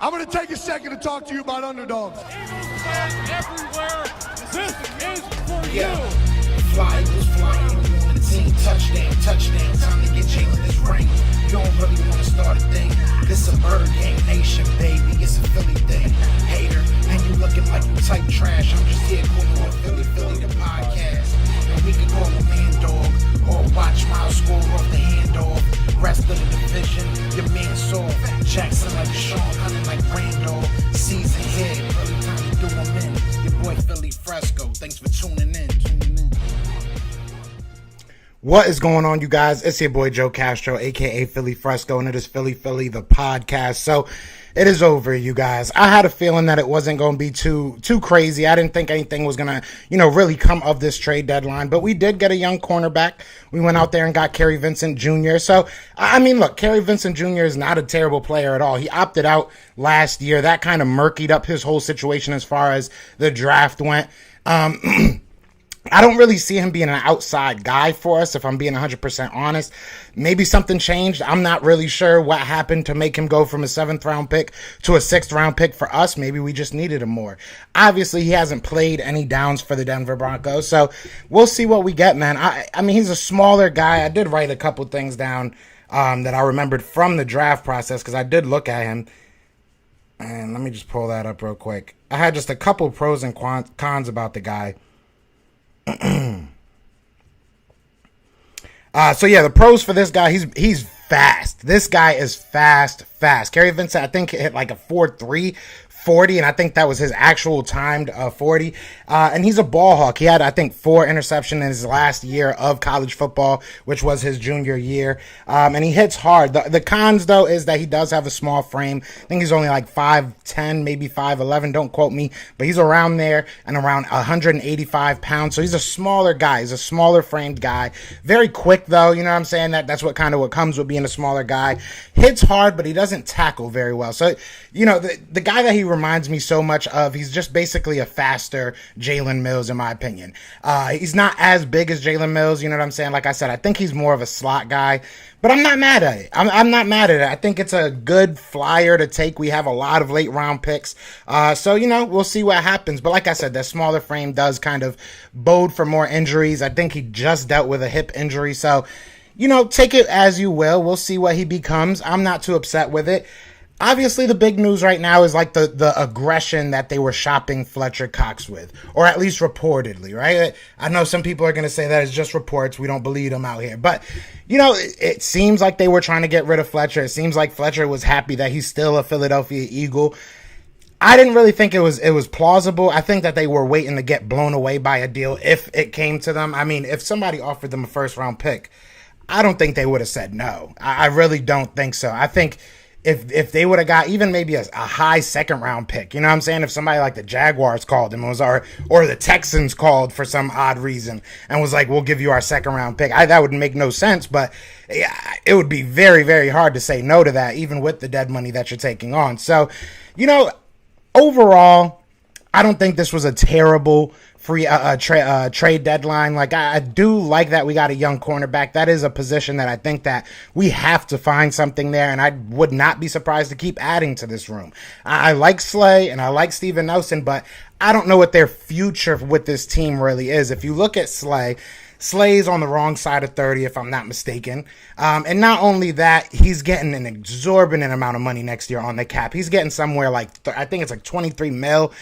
I'm going to take a second to talk to you about underdogs. Eagles fans everywhere, this is for Yeah. you. Fly Eagles, fly Eagles on the team. Touchdown, touchdown. Time to get Jalen this ring. You don't really want to start a thing. This a Bird Gang Nation, baby. It's a Philly thing. Hater, and you looking like you type trash. I'm just here calling on Philly, the podcast. And we can call a man dog or watch Miles score off the handoff. Rest of the division, your man soft. Jackson like Sean, hunting like Randolph. Season here, really time to do them in. Your boy Philly Fresco, thanks for tuning in. What is going on, you guys? It's your boy Joe Castro, aka Philly Fresco, and it is Philly the podcast. So it is over, you guys. I had a feeling that it wasn't going to be too crazy. I didn't think anything was going to, really come of this trade deadline, but we did get a young cornerback. We went out there and got Carrie Vincent Jr. So, I mean, look, Carrie Vincent Jr. is not a terrible player at all. He opted out last year. That kind of murkied up his whole situation as far as the draft went. I don't really see him being an outside guy for us, if I'm being 100% honest. Maybe something changed. I'm not really sure what happened to make him go from a 7th round pick to a 6th round pick for us. Maybe we just needed him more. Obviously, he hasn't played any downs for the Denver Broncos, so we'll see what we get, man. I mean, he's a smaller guy. I did write a couple things down that I remembered from the draft process because I did look at him. And let me just pull that up real quick. I had just a couple pros and cons about the guy. So yeah, the pros for this guy, he's fast. This guy is fast. Carrie Vincent, I think, hit like a 4.3 40, and I think that was his actual timed 40. And he's a ball hawk. He had, I think, 4 interceptions in his last year of college football, which was his junior year. And he hits hard. The cons, though, is that he does have a small frame. I think he's only like 5'10", maybe 5'11". Don't quote me, but he's around there and around 185 pounds. So he's a smaller guy. He's a smaller framed guy. Very quick, though. You know what I'm saying? That's what comes with being a smaller guy. Hits hard, but he doesn't tackle very well. So, the guy that he reminds me so much of, he's just basically a faster Jalen Mills, in my opinion. He's not as big as Jalen Mills, you know what I'm saying? Like I said, I think he's more of a slot guy, but I'm not mad at it. I'm not mad at it. I think it's a good flyer to take. We have a lot of late round picks. So, we'll see what happens. But like I said, that smaller frame does kind of bode for more injuries. I think he just dealt with a hip injury. So, take it as you will. We'll see what he becomes. I'm not too upset with it. Obviously, the big news right now is like the aggression that they were shopping Fletcher Cox with, or at least reportedly, right? I know some people are going to say that it's just reports. We don't believe them out here. But, it seems like they were trying to get rid of Fletcher. It seems like Fletcher was happy that he's still a Philadelphia Eagle. I didn't really think it was plausible. I think that they were waiting to get blown away by a deal if it came to them. I mean, if somebody offered them a first-round pick, I don't think they would have said no. I really don't think so. I think if they would have got even maybe a high 2nd round pick, you know what I'm saying? If somebody like the Jaguars called him or the Texans called for some odd reason and was like, we'll give you our 2nd round pick, that would make no sense. But it would be very, very hard to say no to that, even with the dead money that you're taking on. So, overall, I don't think this was a terrible trade deadline. Like, I do like that we got a young cornerback. That is a position that I think that we have to find something there, and I would not be surprised to keep adding to this room. I like Slay and I like Steven Nelson, but I don't know what their future with this team really is. If you look at Slay's on the wrong side of 30, if I'm not mistaken. And not only that, he's getting an exorbitant amount of money next year on the cap. He's getting somewhere like, I think it's like 23 mil.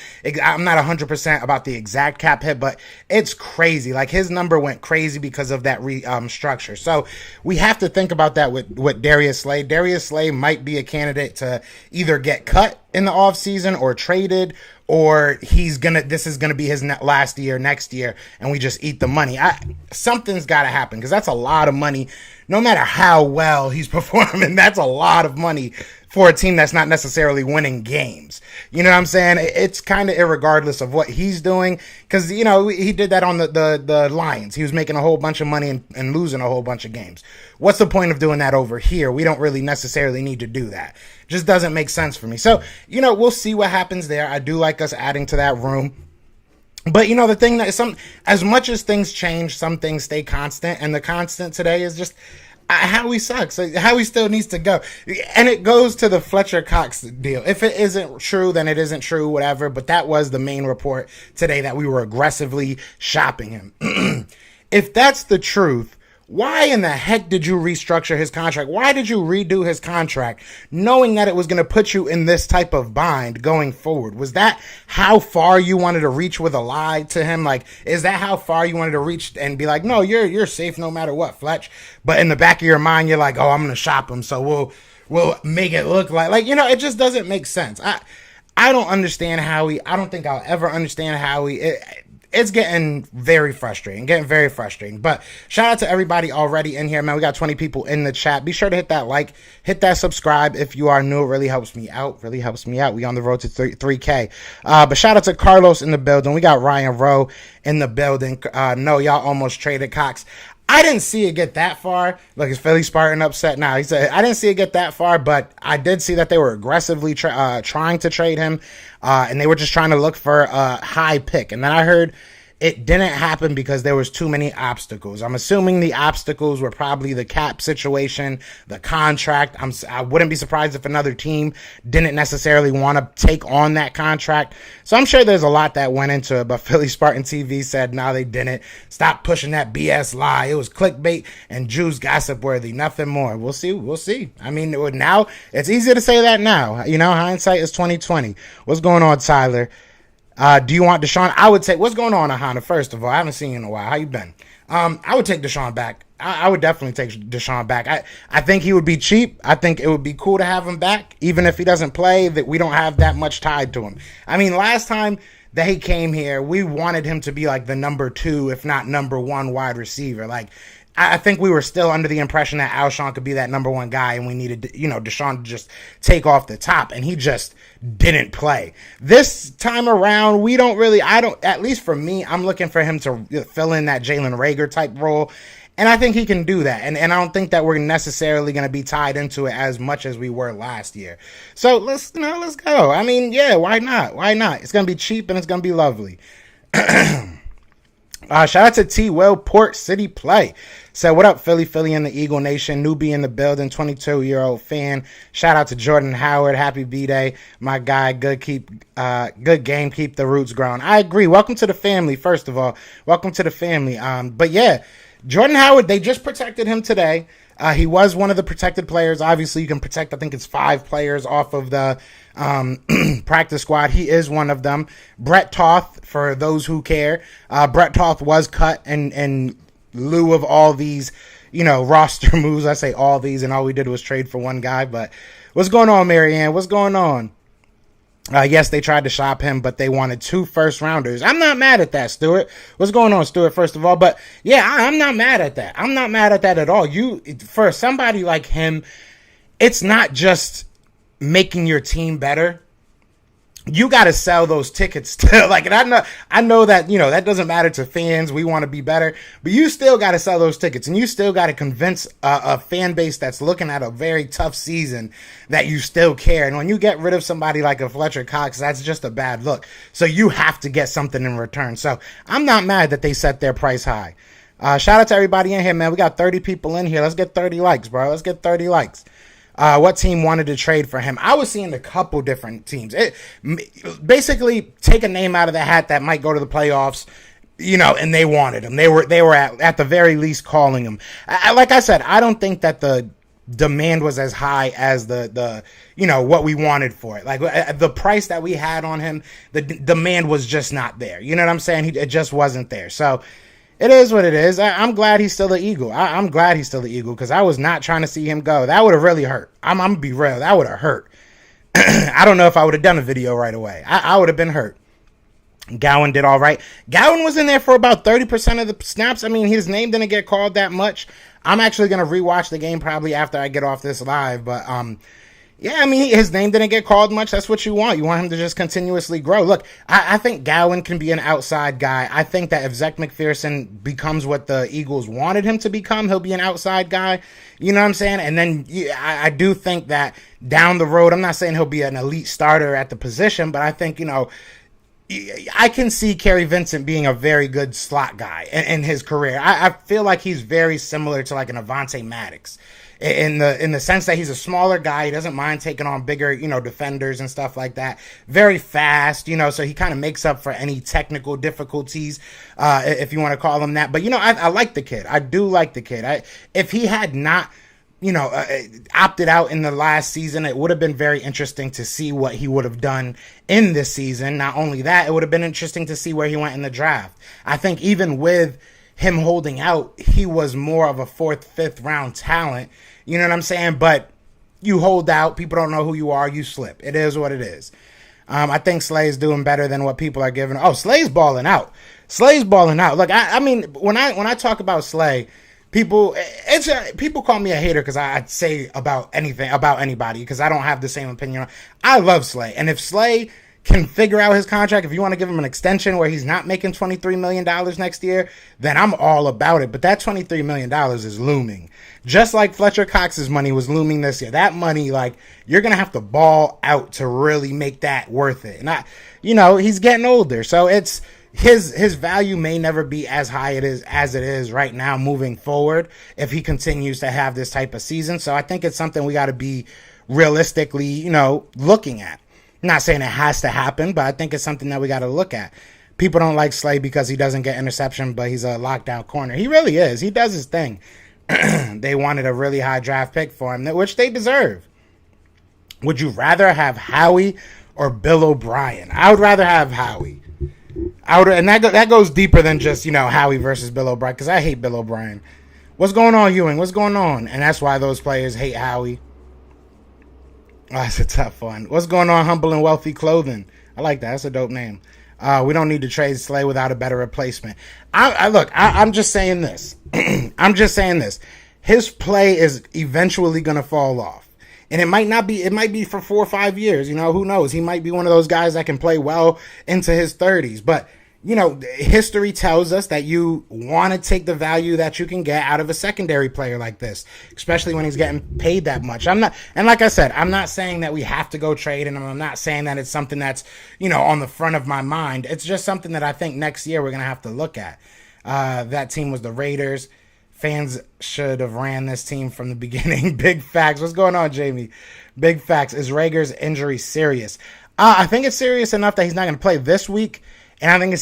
I'm not 100% about the exact cap hit, but it's crazy. Like, his number went crazy because of that structure. So we have to think about that with Darius Slay. Darius Slay might be a candidate to either get cut in the offseason or traded, or this is gonna be his last year next year, and we just eat the money. Something's got to happen, because that's a lot of money. No matter how well he's performing, that's a lot of money for a team that's not necessarily winning games. You know what I'm saying? It's kind of irregardless of what he's doing, because, he did that on the Lions. He was making a whole bunch of money and losing a whole bunch of games. What's the point of doing that over here? We don't really necessarily need to do that. Just doesn't make sense for me. So, we'll see what happens there. I do like us adding to that room. But, the thing that as much as things change, some things stay constant. And the constant today is just, Howie sucks. Howie still needs to go. And it goes to the Fletcher Cox deal. If it isn't true, then it isn't true, whatever. But that was the main report today, that we were aggressively shopping him. If that's the truth, why in the heck did you restructure his contract? Why did you redo his contract knowing that it was going to put you in this type of bind going forward? Was that how far you wanted to reach with a lie to him? Like, is that how far you wanted to reach and be like, no, you're safe no matter what, Fletch? But in the back of your mind, you're like, oh, I'm going to shop him, so we'll make it look like, it just doesn't make sense. I don't understand Howie. I don't think I'll ever understand Howie. It's getting very frustrating, But shout out to everybody already in here, man. We got 20 people in the chat. Be sure to hit that like, hit that subscribe if you are new. It really helps me out. We on the road to 3K. But shout out to Carlos in the building. We got Ryan Rowe in the building. No, y'all almost traded Cox. I didn't see it get that far. Look, is Philly Spartan upset now? He said, I didn't see it get that far, but I did see that they were aggressively trying to trade him, and they were just trying to look for a high pick. And then I heard it didn't happen because there was too many obstacles. I'm assuming the obstacles were probably the cap situation, the contract. I wouldn't be surprised if another team didn't necessarily want to take on that contract. So I'm sure there's a lot that went into it, but Philly Spartan TV said, no, they didn't. Stop pushing that BS lie. It was clickbait and Jews gossip worthy, nothing more. We'll see. I mean, now it's easy to say that now. Hindsight is 2020. What's going on, Tyler? Do you want Deshaun? I would say, what's going on, Ahana? First of all, I haven't seen you in a while. How you been? I would take Deshaun back. I would definitely take Deshaun back. I think he would be cheap. I think it would be cool to have him back, even if he doesn't play, that we don't have that much tied to him. I mean, last time that he came here, we wanted him to be like the number 2, if not number 1 wide receiver. Like, I think we were still under the impression that Alshon could be that number 1 guy, and we needed, Deshaun to just take off the top, and he just didn't play. This time around, at least for me, I'm looking for him to fill in that Jalen Reagor type role, and I think he can do that, and I don't think that we're necessarily going to be tied into it as much as we were last year. So let's go. I mean, yeah, why not? It's going to be cheap, and it's going to be lovely. Shout out to T. Will, Port City Play. Said, what up, Philly and the Eagle Nation? Newbie in the building, 22-year-old fan. Shout out to Jordan Howard. Happy B-Day. My guy, good game, keep the roots growing. I agree. Welcome to the family, first of all. Welcome to the family. But yeah, Jordan Howard, they just protected him today. He was one of the protected players. Obviously, you can protect, I think it's 5 players off of the practice squad. He is one of them. Brett Toth, for those who care, Brett Toth was cut in lieu of all these, roster moves. I say all these, and all we did was trade for one guy. But what's going on, Marianne? What's going on? Yes, they tried to shop him, but they wanted 2 first-rounders. I'm not mad at that, Stuart. What's going on, Stuart, first of all? But, yeah, I'm not mad at that. I'm not mad at that at all. For somebody like him, it's not just making your team better. You got to sell those tickets still. Like, and I know that, that doesn't matter to fans. We want to be better, but you still got to sell those tickets, and you still got to convince a fan base that's looking at a very tough season that you still care. And when you get rid of somebody like a Fletcher Cox, that's just a bad look. So you have to get something in return. So I'm not mad that they set their price high. Shout out to everybody in here, man. We got 30 people in here. Let's get 30 likes, bro. Let's get 30 likes. What team wanted to trade for him? I was seeing a couple different teams. Basically, take a name out of the hat that might go to the playoffs, and they wanted him. They were at the very least calling him. Like I said, I don't think that the demand was as high as the what we wanted for it. Like the price that we had on him, the demand was just not there. You know what I'm saying? It just wasn't there. So it is what it is. I'm glad he's still the Eagle. I'm glad he's still the Eagle because I was not trying to see him go. That would have really hurt. I'm going to be real. That would have hurt. I don't know if I would have done a video right away. I would have been hurt. Gowan did all right. Gowan was in there for about 30% of the snaps. I mean, his name didn't get called that much. I'm actually going to rewatch the game probably after I get off this live. But, yeah, I mean, his name didn't get called much. That's what you want. You want him to just continuously grow. Look, I think Gowan can be an outside guy. I think that if Zech McPherson becomes what the Eagles wanted him to become, he'll be an outside guy. You know what I'm saying? And then I do think that down the road, I'm not saying he'll be an elite starter at the position, but I think, I can see Carrie Vincent being a very good slot guy in his career. I feel like he's very similar to like an Avonte Maddox in the sense that he's a smaller guy. He doesn't mind taking on bigger, defenders and stuff like that. Very fast, so he kind of makes up for any technical difficulties, if you want to call them that. But, I like the kid. I do like the kid. If he had not, opted out in the last season, it would have been very interesting to see what he would have done in this season. Not only that, it would have been interesting to see where he went in the draft. I think even with him holding out, he was more of a 4th, 5th round talent. You know what I'm saying? But you hold out, people don't know who you are, you slip. It is what it is. I think Slay's doing better than what people are giving. Oh, Slay's balling out. Slay's balling out. Look, I mean, when I talk about Slay, people call me a hater because I say about anything, about anybody, because I don't have the same opinion. I love Slay. And if Slay can figure out his contract, if you want to give him an extension where he's not making $23 million next year, then I'm all about it. But that $23 million is looming. Just like Fletcher Cox's money was looming this year. That money, like, you're going to have to ball out to really make that worth it. And he's getting older. So it's his value may never be as high as it is right now moving forward if he continues to have this type of season. So I think it's something we got to be realistically, looking at. I'm not saying it has to happen, but I think it's something that we got to look at. People don't like Slay because he doesn't get interception, but he's a lockdown corner. He really is. He does his thing. They wanted a really high draft pick for him, which they deserve. Would you rather have Howie or Bill O'Brien? I would rather have Howie. And that goes deeper than just, Howie versus Bill O'Brien, because I hate Bill O'Brien. What's going on, Ewing? What's going on? And that's why those players hate Howie. Oh, that's a tough one. What's going on, Humble and Wealthy Clothing? I like that. That's a dope name. We don't need to trade Slay without a better replacement. I'm just saying this. I'm just saying this. His play is eventually going to fall off. And it might not be, it might be for 4 or 5 years. Who knows? He might be one of those guys that can play well into his 30s. But, history tells us that you want to take the value that you can get out of a secondary player like this, especially when he's getting paid that much. And like I said, I'm not saying that we have to go trade, and I'm not saying that it's something that's, on the front of my mind. It's just something that I think next year we're going to have to look at. That team was the Raiders. Fans should have ran this team from the beginning. Big facts. What's going on, Jamie? Big facts. Is Rager's injury serious? I think it's serious enough that he's not going to play this week. And I think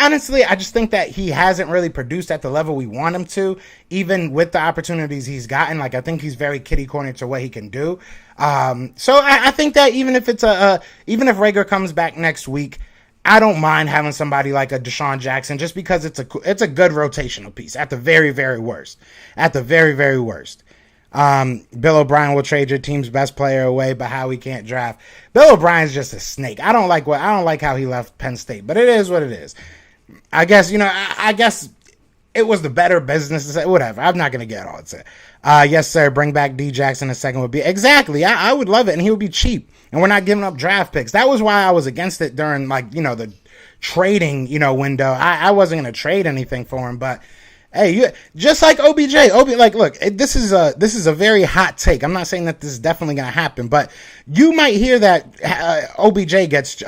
honestly, I just think that he hasn't really produced at the level we want him to, even with the opportunities he's gotten. Like, I think he's very kitty corner to what he can do. So I think that even if even if Rager comes back next week, I don't mind having somebody like a Deshaun Jackson, just because it's a good rotational piece at the very, very worst. At the very, very worst. Bill O'Brien will trade your team's best player away, but Howie can't draft. Bill O'Brien's just a snake. I don't like how he left Penn State, but it is what it is. I guess, I guess it was the better business to say, whatever. I'm not going to get all it said. Yes, sir. Bring back D Jackson a second would be exactly. I would love it. And he would be cheap, and we're not giving up draft picks. That was why I was against it during the trading, window. I wasn't going to trade anything for him, but hey, just like OBJ, look, this is a very hot take. I'm not saying that this is definitely going to happen, but you might hear that OBJ gets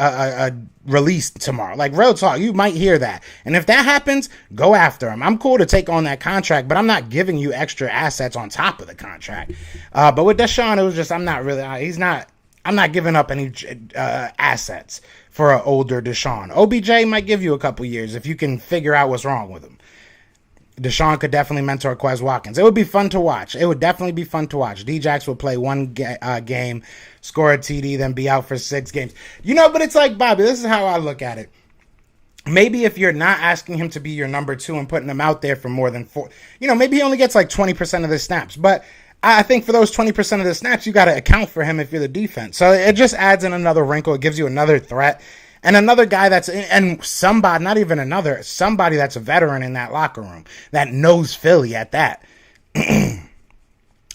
released tomorrow. Like, real talk, you might hear that. And if that happens, go after him. I'm cool to take on that contract, but I'm not giving you extra assets on top of the contract. But with Deshaun, it was just, I'm not giving up any assets for an older Deshaun. OBJ might give you a couple years if you can figure out what's wrong with him. Deshaun could definitely mentor Quez Watkins. It would be fun to watch. It would definitely be fun to watch. D-Jax will play one game, score a TD, then be out for 6 games. But it's like, Bobby, this is how I look at it. Maybe if you're not asking him to be your number 2 and putting him out there for more than 4, maybe he only gets like 20% of the snaps. But I think for those 20% of the snaps, you got to account for him if you're the defense. So it just adds in another wrinkle. It gives you another threat. And another guy somebody that's a veteran in that locker room that knows Philly at that.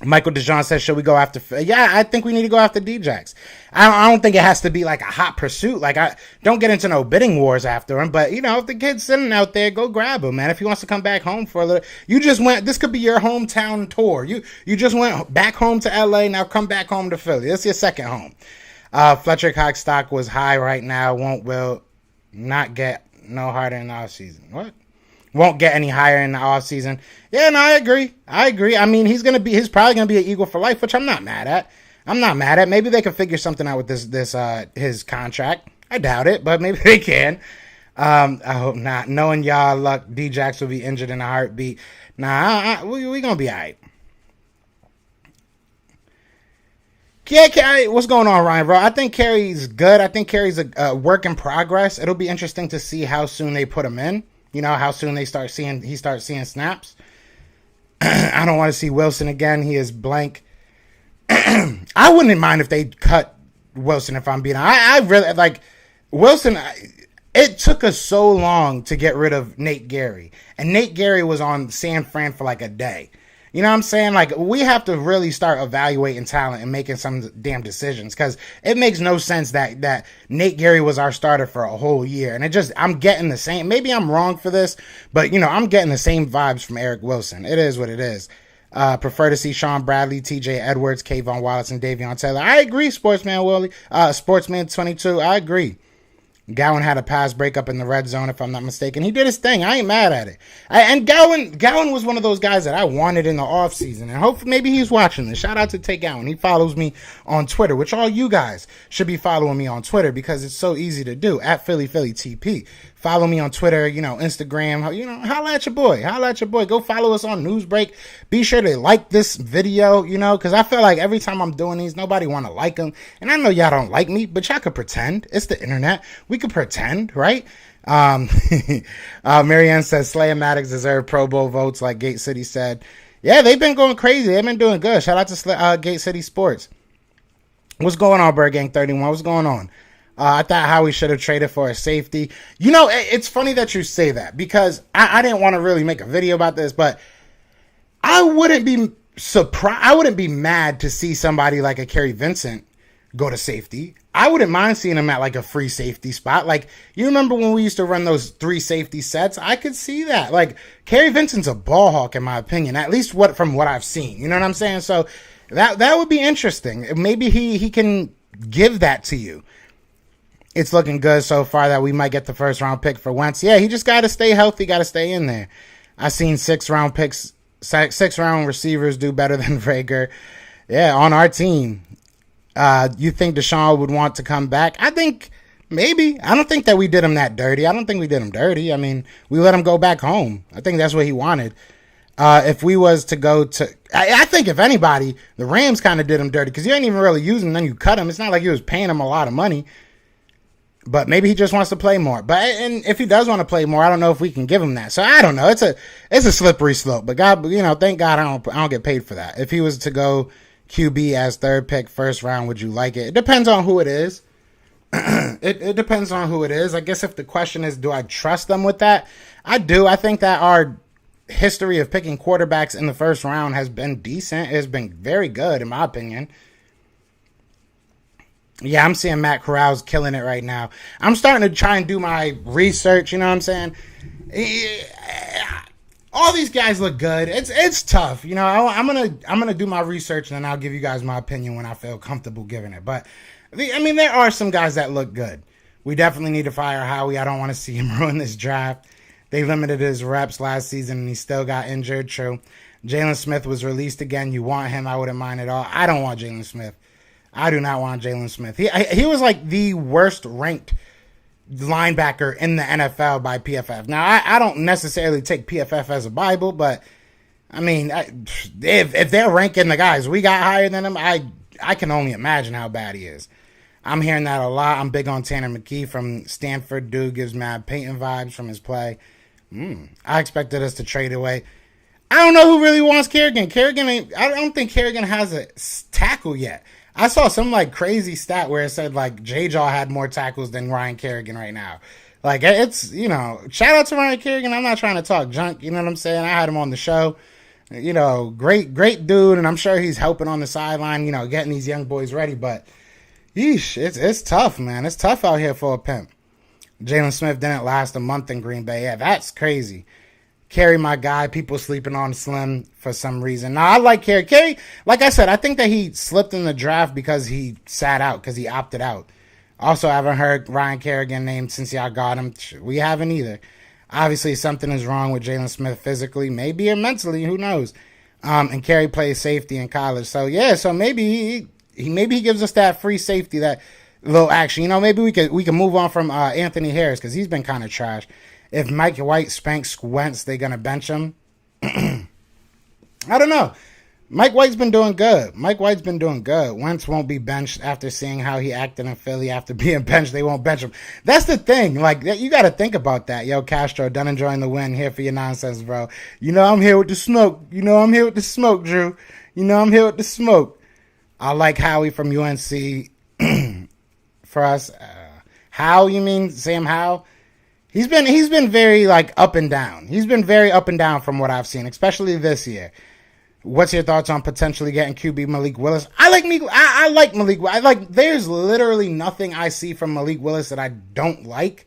Michael DeJean says, should we go after? Yeah, I think we need to go after D-Jax. I don't think it has to be like a hot pursuit. Like, I don't get into no bidding wars after him. But, if the kid's sitting out there, go grab him, man. If he wants to come back home for a little, this could be your hometown tour. You just went back home to LA. Now come back home to Philly. That's your second home. Fletcher Cox stock was high right now. not get no harder in the offseason. What? Won't get any higher in the offseason. Yeah, no, I agree. I mean, he's probably gonna be an Eagle for life, which I'm not mad at. Maybe they can figure something out with this his contract. I doubt it, but maybe they can. I hope not. Knowing y'all luck, D-Jax will be injured in a heartbeat. Nah, we gonna be all right. Yeah, Carrie, what's going on, Ryan, bro? I think Carrie's good. I think Carrie's a work in progress. It'll be interesting to see how soon they put him in. You know, how soon he starts seeing snaps. I don't want to see Wilson again. He is blank. I wouldn't mind if they cut Wilson, if I'm being honest. I really like Wilson. It took us so long to get rid of Nate Gary. And Nate Gary was on San Fran for like a day. You know what I'm saying? Like, we have to really start evaluating talent and making some damn decisions, because it makes no sense that Nate Gary was our starter for a whole year. And I'm getting the same, maybe I'm wrong for this, but, you know, I'm getting the same vibes from Eric Wilson. It is what it is. Prefer to see Sean Bradley, TJ Edwards, Kayvon Wallace, and Davion Taylor. I agree, Sportsman 22. I agree. Gowan had a pass breakup in the red zone, if I'm not mistaken. He did his thing. I ain't mad at it. And Gowan was one of those guys that I wanted in the offseason. And hopefully maybe he's watching this. Shout out to Tay Gowan. He follows me on Twitter, which all you guys should be following me on Twitter, because it's so easy to do. At PhillyTP. Follow me on Twitter, you know, Instagram, you know, holla at your boy. Go follow us on Newsbreak. Be sure to like this video, you know, because I feel like every time I'm doing these, nobody want to like them. And I know y'all don't like me, but y'all could pretend. It's the internet. We could pretend, right? Marianne says Slay and Maddox deserve Pro Bowl votes, like Gate City said. Yeah, they've been going crazy. They've been doing good. Shout out to Gate City Sports. What's going on, Bird Gang 31? What's going on? I thought Howie should have traded for a safety. You know, it's funny that you say that, because I didn't want to really make a video about this, but I wouldn't be surprised. I wouldn't be mad to see somebody like a Carrie Vincent go to safety. I wouldn't mind seeing him at like a free safety spot. Like, you remember when we used to run those 3 safety sets? I could see that. Like, Carrie Vincent's a ball hawk, in my opinion, at least from what I've seen. You know what I'm saying? So that would be interesting. Maybe he can give that to you. It's looking good so far that we might get the first round pick for Wentz. Yeah, he just got to stay healthy, got to stay in there. I seen 6 round receivers do better than Rager. Yeah, on our team. You think Deshaun would want to come back? I think maybe. I don't think that we did him that dirty. I mean, we let him go back home. I think that's what he wanted. If we was to go to, I think if anybody, the Rams kind of did him dirty, because you ain't even really using him, then you cut him. It's not like you was paying him a lot of money. But maybe he just wants to play more. And if he does want to play more, I don't know if we can give him that. So I don't know. It's a slippery slope. But God, you know, thank God I don't get paid for that. If he was to go QB as 3rd pick, 1st round, would you like it? It depends on who it is. It depends on who it is. I guess if the question is, do I trust them with that? I do. I think that our history of picking quarterbacks in the 1st round has been decent. It's been very good, in my opinion. Yeah, I'm seeing Matt Corral's killing it right now. I'm starting to try and do my research, you know what I'm saying? All these guys look good. It's tough. You know, I'm gonna do my research, and then I'll give you guys my opinion when I feel comfortable giving it. But there are some guys that look good. We definitely need to fire Howie. I don't want to see him ruin this draft. They limited his reps last season, and he still got injured. True. Jalen Smith was released again. You want him? I wouldn't mind at all. I don't want Jalen Smith. I do not want Jalen Smith. He was like the worst ranked linebacker in the NFL by PFF. Now, I don't necessarily take PFF as a Bible, but I mean, if they're ranking the guys we got higher than him, I can only imagine how bad he is. I'm hearing that a lot. I'm big on Tanner McKee from Stanford. Dude gives mad Peyton vibes from his play. I expected us to trade away. I don't know who really wants Kerrigan. I don't think Kerrigan has a tackle yet. I saw some like crazy stat where it said like J-Jaw had more tackles than Ryan Kerrigan right now. Like, it's, you know, shout out to Ryan Kerrigan. I'm not trying to talk junk, you know what I'm saying? I had him on the show. You know, great dude, and I'm sure he's helping on the sideline, you know, getting these young boys ready. But, yeesh, it's tough, man. It's tough out here for a pimp. Jalen Smith didn't last a month in Green Bay. Yeah, that's crazy. Carrie, my guy, people sleeping on Slim for some reason. Now, I like Carrie. Carrie, like I said, I think that he slipped in the draft because he sat out, because he opted out. Also, I haven't heard Ryan Kerrigan named since y'all got him. We haven't either. Obviously, something is wrong with Jalen Smith physically, maybe or mentally. Who knows? And Carrie plays safety in college, so yeah. So maybe he gives us that free safety, that little action. You know, maybe we can move on from Anthony Harris because he's been kind of trash. If Mike White spanks Wentz, they're gonna bench him. I don't know. Mike White's been doing good. Wentz won't be benched after seeing how he acted in Philly. After being benched, they won't bench him. That's the thing. Like, you got to think about that. Yo, Castro, done enjoying the win. Here for your nonsense, bro. You know I'm here with the smoke. Drew. You know I'm here with the smoke. I like Howie from UNC. For us. How, you mean? Sam Howe? He's been very, like, up and down. He's been very up and down from what I've seen, especially this year. What's your thoughts on potentially getting QB Malik Willis? I like Malik. There's literally nothing I see from Malik Willis that I don't like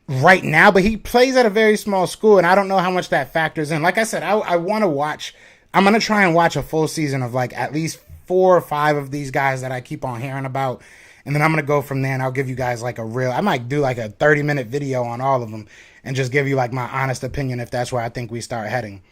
right now, but he plays at a very small school, and I don't know how much that factors in. Like I said, I want to watch. I'm going to try and watch a full season of like at least 4 or 5 of these guys that I keep on hearing about, and then I'm going to go from there, and I'll give you guys like I might do like a 30-minute video on all of them and just give you like my honest opinion if that's where I think we start heading.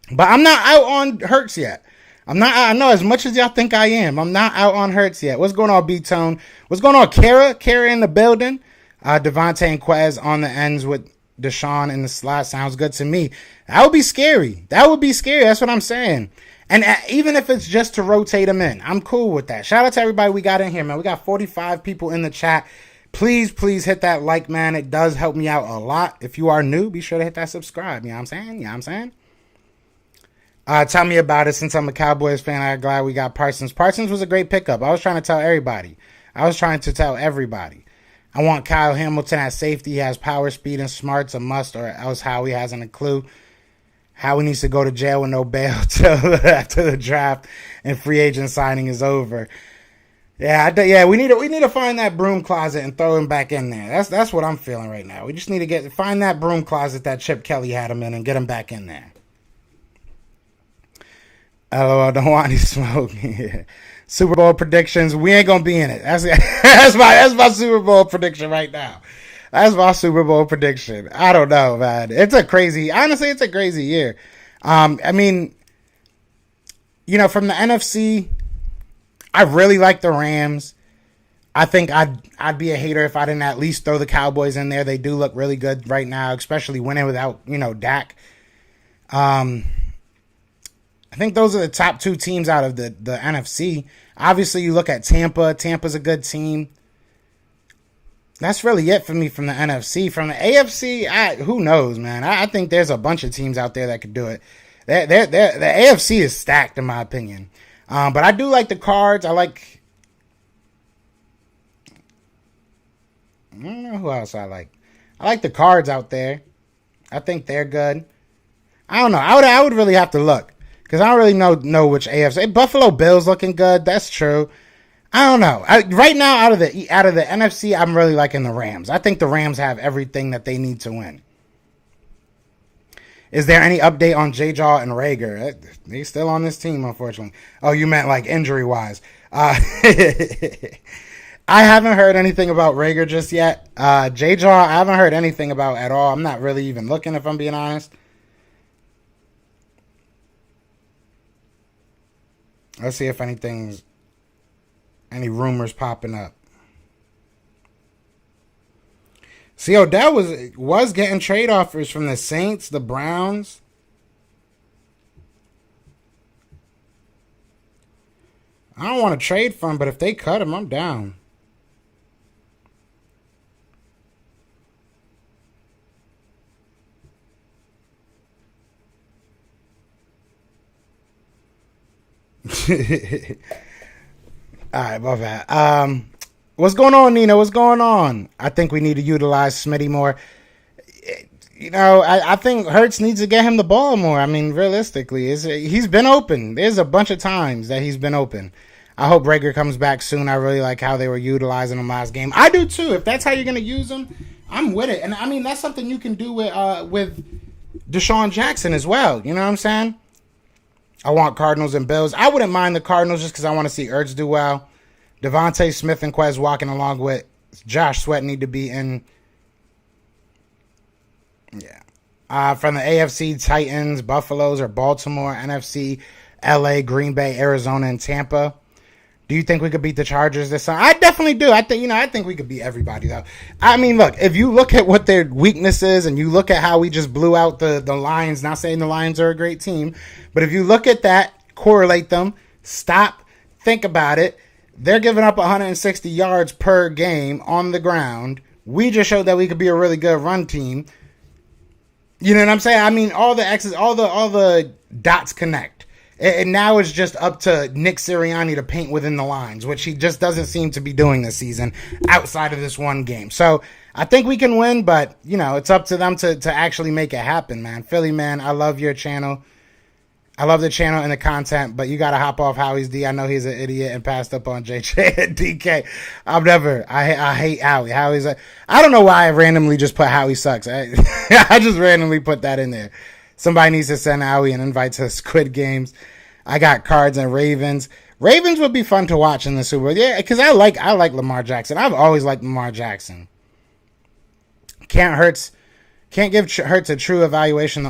But I'm not out on Hurts yet. I know as much as y'all think I am. I'm not out on Hurts yet. What's going on, B-Tone? What's going on, Kara? Kara in the building. Devontae and Quez on the ends with Deshaun in the slot. Sounds good to me. That would be scary. That's what I'm saying. And even if it's just to rotate them in, I'm cool with that. Shout out to everybody we got in here, man. We got 45 people in the chat. Please hit that like, man. It does help me out a lot. If you are new, be sure to hit that subscribe. You know what I'm saying? Tell me about it. Since I'm a Cowboys fan, I'm glad we got Parsons. Parsons was a great pickup. I was trying to tell everybody. I want Kyle Hamilton at safety. He has power, speed, and smart's a must, or else Howie hasn't a clue. Howie needs to go to jail with no bail till after the draft and free agent signing is over. Yeah, we need to find that broom closet and throw him back in there. That's what I'm feeling right now. We just need to find that broom closet that Chip Kelly had him in and get him back in there. LOL, don't want any smoke. Super Bowl predictions. We ain't gonna be in it. That's my Super Bowl prediction right now. That's my Super Bowl prediction. I don't know, man. Honestly, it's a crazy year. I mean, you know, from the NFC, I really like the Rams. I think I'd be a hater if I didn't at least throw the Cowboys in there. They do look really good right now, especially winning without, Dak. I think those are the top 2 teams out of the NFC. Obviously, you look at Tampa. Tampa's a good team. That's really it for me from the NFC. From the AFC, who knows, man? I think there's a bunch of teams out there that could do it. The AFC is stacked, in my opinion. But I do like the Cards. I don't know who else I like. I like the Cards out there. I think they're good. I don't know. I would really have to look. Because I don't really know which AFC. Buffalo Bills looking good. That's true. I don't know. Right now, out of the NFC, I'm really liking the Rams. I think the Rams have everything that they need to win. Is there any update on J-Jaw and Rager? They're still on this team, unfortunately. Oh, you meant like injury-wise. I haven't heard anything about Rager just yet. J-Jaw, I haven't heard anything about at all. I'm not really even looking, if I'm being honest. Let's see if any rumors popping up. See, Odell was getting trade offers from the Saints, the Browns. I don't want to trade for him, but if they cut him, I'm down. All right, my bad. What's going on, Nina? What's going on? I think we need to utilize Smitty more. I think Hurts needs to get him the ball more. I mean, realistically, he's been open. There's a bunch of times that he's been open. I hope Rager comes back soon. I really like how they were utilizing him last game. I do too. If that's how you're going to use him, I'm with it. And I mean, that's something you can do with Deshaun Jackson as well. You know what I'm saying? I want Cardinals and Bills. I wouldn't mind the Cardinals just because I want to see Ertz do well. Devontae Smith and Quez Walking along with Josh Sweat need to be in. Yeah. From the AFC, Titans, Buffaloes, or Baltimore. NFC, LA, Green Bay, Arizona, and Tampa. Do you think we could beat the Chargers this time? I definitely do. I think we could beat everybody, though. I mean, look, if you look at what their weakness is and you look at how we just blew out the Lions, not saying the Lions are a great team, but if you look at that, correlate them, stop, think about it, they're giving up 160 yards per game on the ground. We just showed that we could be a really good run team. You know what I'm saying? I mean, all the X's, all the dots connect. And now it's just up to Nick Sirianni to paint within the lines, which he just doesn't seem to be doing this season outside of this one game. So I think we can win, but, it's up to them to actually make it happen, man. Philly, man, I love your channel. I love the channel and the content, but you got to hop off Howie's D. I know he's an idiot and passed up on JJ and DK. I hate Howie. Howie's I don't know why I randomly just put Howie sucks. I just randomly put that in there. Somebody needs to send Howie an invite to Squid Games. I got Cards and Ravens. Ravens would be fun to watch in the Super Bowl. Yeah, because I like Lamar Jackson. I've always liked Lamar Jackson. Can't give Hurts a true evaluation.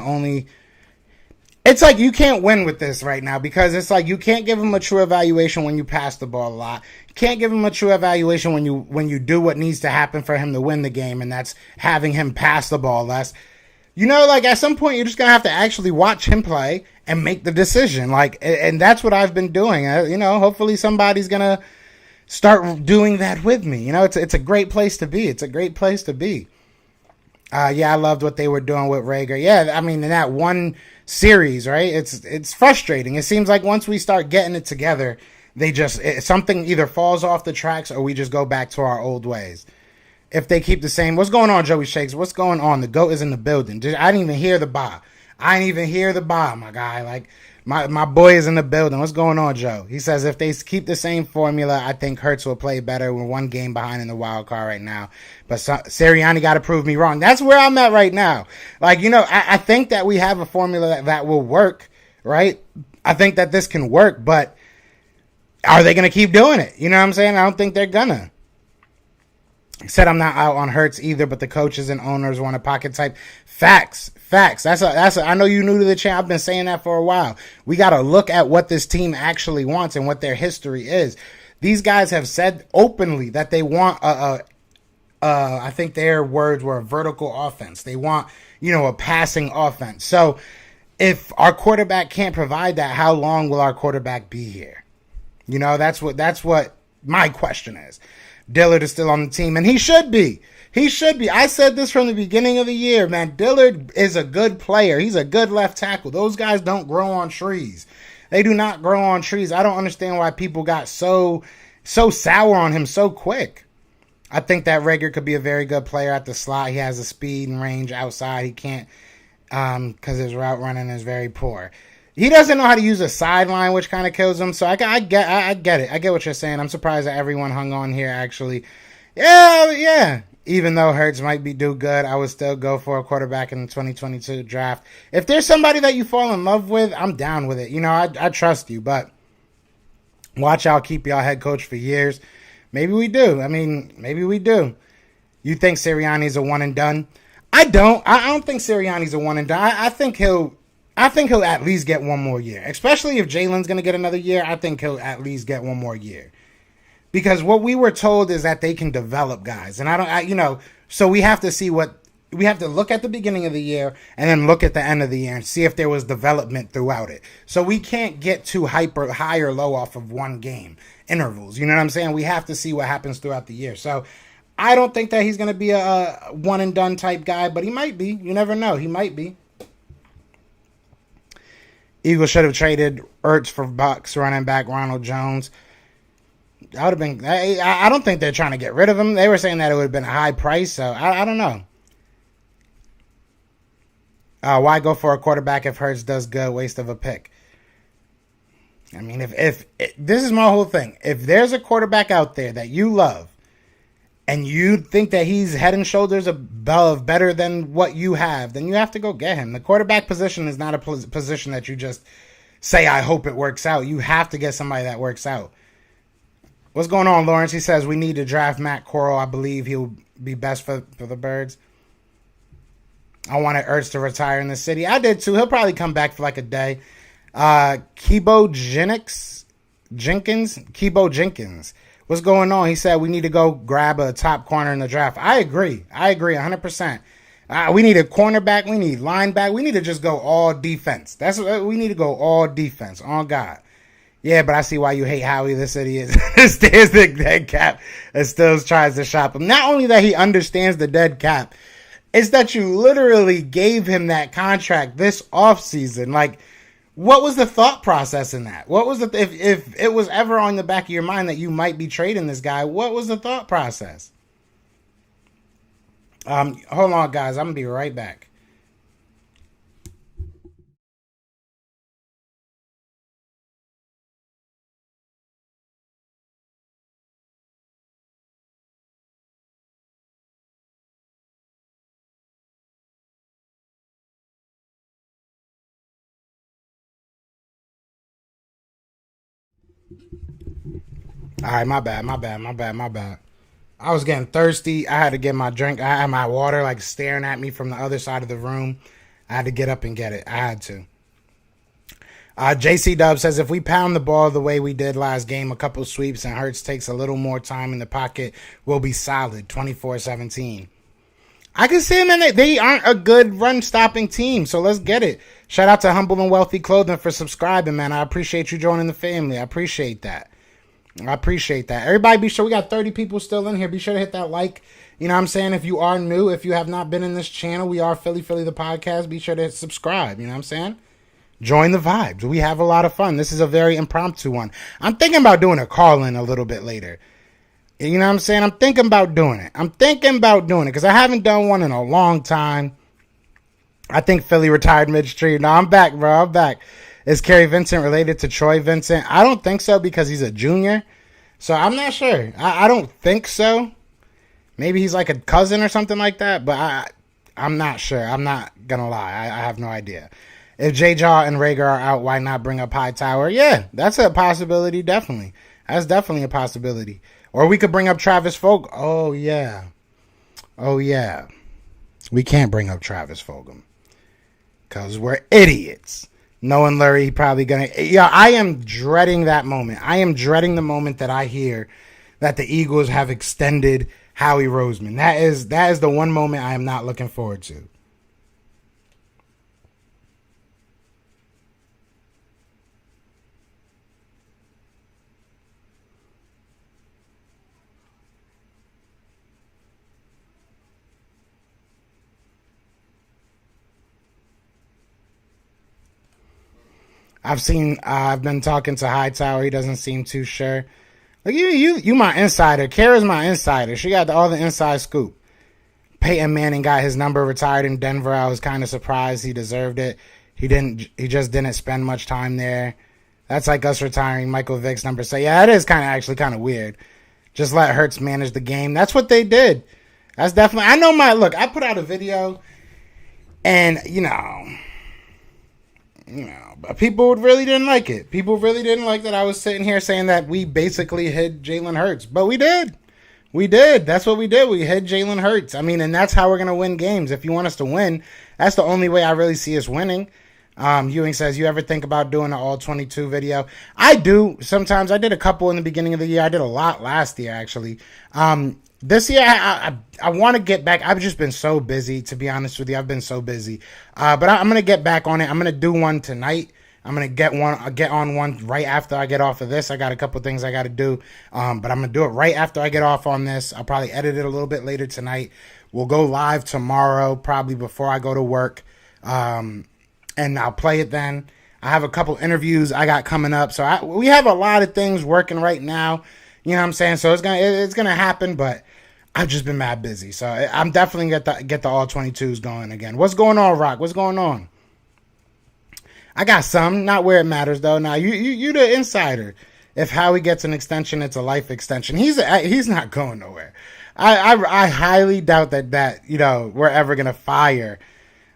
It's like you can't win with this right now because it's like you can't give him a true evaluation when you pass the ball a lot. You can't give him a true evaluation when you do what needs to happen for him to win the game, and that's having him pass the ball less. At some point, you're just going to have to actually watch him play and make the decision. And that's what I've been doing. Hopefully somebody's going to start doing that with me. It's a great place to be. It's a great place to be. I loved what they were doing with Rager. Yeah, I mean, in that one series, right? It's frustrating. It seems like once we start getting it together, something either falls off the tracks or we just go back to our old ways. If they keep the same. What's going on, Joey Shakes? What's going on? The GOAT is in the building. I didn't even hear the bye. My guy. My boy is in the building. What's going on, Joe? He says if they keep the same formula, I think Hurts will play better. We're one game behind in the wild card right now. But Sirianni got to prove me wrong. That's where I'm at right now. I think that we have a formula that will work, right? I think that this can work, but are they going to keep doing it? You know what I'm saying? I don't think they're going to. Said I'm not out on Hurts either, but the coaches and owners want a pocket type. Facts. I know you're new to the channel. I've been saying that for a while. We got to look at what this team actually wants and what their history is. These guys have said openly that they want I think their words were a vertical offense. They want, a passing offense. So if our quarterback can't provide that, how long will our quarterback be here? That's what my question is. Dillard is still on the team, and he should be. I said this from the beginning of the year, man. Dillard is a good player. He's a good left tackle. Those guys don't grow on trees. They do not grow on trees. I don't understand why people got so sour on him so quick. I think that Rager could be a very good player at the slot. He has the speed and range outside. He can't because his route running is very poor. He doesn't know how to use a sideline, which kind of kills him. So I get it. I get what you're saying. I'm surprised that everyone hung on here, actually. Yeah. Even though Hurts might do good, I would still go for a quarterback in the 2022 draft. If there's somebody that you fall in love with, I'm down with it. I trust you, but watch out, keep y'all head coach for years. Maybe we do. Maybe we do. You think Sirianni's a one and done? I don't think Sirianni's a one and done. I think he'll at least get one more year, especially if Jalen's going to get another year. I think he'll at least get one more year because what we were told is that they can develop guys. And so we have to see we have to look at the beginning of the year and then look at the end of the year and see if there was development throughout it. So we can't get too high or low off of one game intervals. You know what I'm saying? We have to see what happens throughout the year. So I don't think that he's going to be a one and done type guy, but he might be. You never know. He might be. Eagles should have traded Ertz for Bucks running back Ronald Jones. That would have been. I don't think they're trying to get rid of him. They were saying that it would have been a high price, so I don't know. Why go for a quarterback if Hurts does good? Waste of a pick. If this is my whole thing. If there's a quarterback out there that you love, and you think that he's head and shoulders above better than what you have, then you have to go get him. The quarterback position is not a position that you just say, I hope it works out. You have to get somebody that works out. What's going on, Lawrence? He says we need to draft Matt Corral. I believe he'll be best for the Birds. I wanted Ertz to retire in the city. I did too. He'll probably come back for like a day. Kibo Jenkins. What's going on? He said we need to go grab a top corner in the draft. I agree 100%. We need a cornerback. We need linebacker. We need to just go all defense. That's what we need to go, all defense. On God. Yeah, but I see why you hate Howie. This idiot understands the dead cap and still tries to shop him. Not only that he understands the dead cap, it's that you literally gave him that contract this offseason. Like, what was the thought process in that? What was if it was ever on the back of your mind that you might be trading this guy? What was the thought process? Hold on, guys. I'm gonna be right back. All right, my bad. I was getting thirsty. I had to get my drink. I had my water like staring at me from the other side of the room. I had to get up and get it. I had to. JC Dub says, if we pound the ball the way we did last game, a couple sweeps, and Hurts takes a little more time in the pocket, we'll be solid, 24-17. I can see them, and they aren't a good run-stopping team, so let's get it. Shout out to Humble and Wealthy Clothing for subscribing, man. I appreciate you joining the family. I appreciate that. Everybody be sure, we got 30 people still in here. Be sure to hit that like. You know what I'm saying? If you are new, if you have not been in this channel, we are Philly the podcast. Be sure to subscribe. You know what I'm saying? Join the vibes. We have a lot of fun. This is a very impromptu one. I'm thinking about doing a call-in a little bit later. You know what I'm saying? I'm thinking about doing it because I haven't done one in a long time. I think Philly retired midstream. No, I'm back, bro. I'm back. Is Carrie Vincent related to Troy Vincent? I don't think so because he's a junior. So I'm not sure. I don't think so. Maybe he's like a cousin or something like that. But I'm not sure. I'm not going to lie. I have no idea. If J-Jaw and Rager are out, why not bring up Hightower? Yeah, that's a possibility, definitely. That's definitely a possibility. Or we could bring up Travis Fulgham. Oh, yeah. We can't bring up Travis Fulgham because we're idiots. Knowing Lurie probably going to... Yeah, I am dreading that moment. I am dreading the moment that I hear that the Eagles have extended Howie Roseman. That is the one moment I am not looking forward to. I've been talking to Hightower. He doesn't seem too sure. Like you my insider. Kara's my insider. She got all the inside scoop. Peyton Manning got his number retired in Denver. I was kind of surprised. He deserved it. He just didn't spend much time there. That's like us retiring Michael Vick's number. So yeah, that is kind of weird. Just let Hurts manage the game. That's what they did. That's definitely... I put out a video and but people really didn't like it. People really didn't like that I was sitting here saying that we basically hid Jalen Hurts. But we did. That's what we did. We hid Jalen Hurts. I mean, and that's how we're going to win games. If you want us to win, that's the only way I really see us winning. Ewing says, you ever think about doing an all-22 video? I do. Sometimes. I did a couple in the beginning of the year. I did a lot last year, actually. This year, I want to get back. I've just been so busy, to be honest with you. I've been so busy. But I'm going to get back on it. I'm going to do one tonight. I'm going to get on one right after I get off of this. I got a couple things I got to do. But I'm going to do it right after I get off on this. I'll probably edit it a little bit later tonight. We'll go live tomorrow, probably before I go to work. And I'll play it then. I have a couple interviews I got coming up. So we have a lot of things working right now. You know what I'm saying? So it's gonna happen, but I've just been mad busy. So I'm definitely get the all 22s going again. What's going on, Rock? What's going on? I got some, not where it matters though. Now you the insider. If Howie gets an extension, it's a life extension. He's not going nowhere. I highly doubt that we're ever gonna fire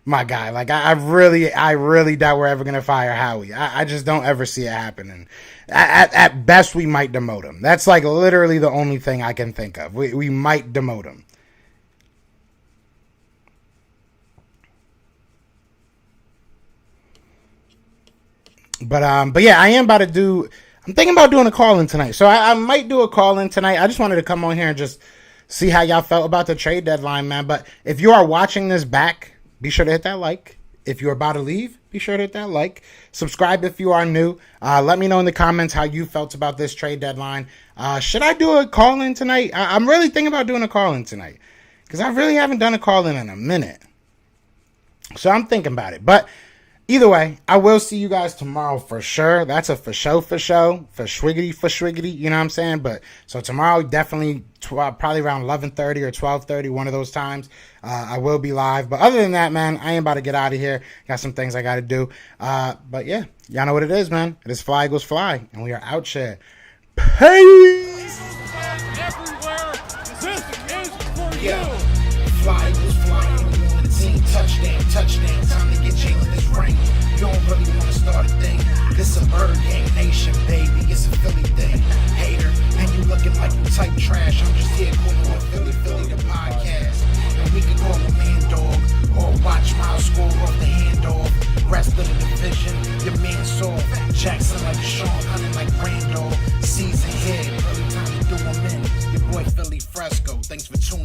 my guy. Like, I really doubt we're ever going to fire Howie. I just don't ever see it happening. At best, we might demote him. That's like literally the only thing I can think of. We might demote him. But yeah, I am about to do, I'm thinking about doing a call-in tonight. So I might do a call-in tonight. I just wanted to come on here and just see how y'all felt about the trade deadline, man. But if you are watching this back, be sure to hit that like. If you're about to leave, be sure to hit that like. Subscribe if you are new. Let me know in the comments how you felt about this trade deadline. Should I do a call-in tonight? I'm really thinking about doing a call-in tonight, because I really haven't done a call-in in a minute. So I'm thinking about it. But either way, I will see you guys tomorrow for sure. That's a for show, for schwiggity, you know what I'm saying? But so tomorrow, definitely probably around 11:30 or 12:30, one of those times, I will be live. But other than that, man, I am about to get out of here. Got some things I got to do. But yeah, y'all know what it is, man. It is Fly Eagles Fly, and we are out here. Peace! Everywhere, this is for you. Yeah. Fly Eagles flying on the team. Touchdown. Time to get Jalen this ring. You don't really want to start a thing. This a bird gang nation, baby. It's a Philly thing. Hater, and you looking like you type trash. I'm just here calling on Philly the podcast. And we can call a man dog or watch Miles score off the handoff. Rest of the division, your man saw Jackson like Sean, hunting like Randall. Season here, early time to do him in. Your boy Philly Fresco. Thanks for tuning.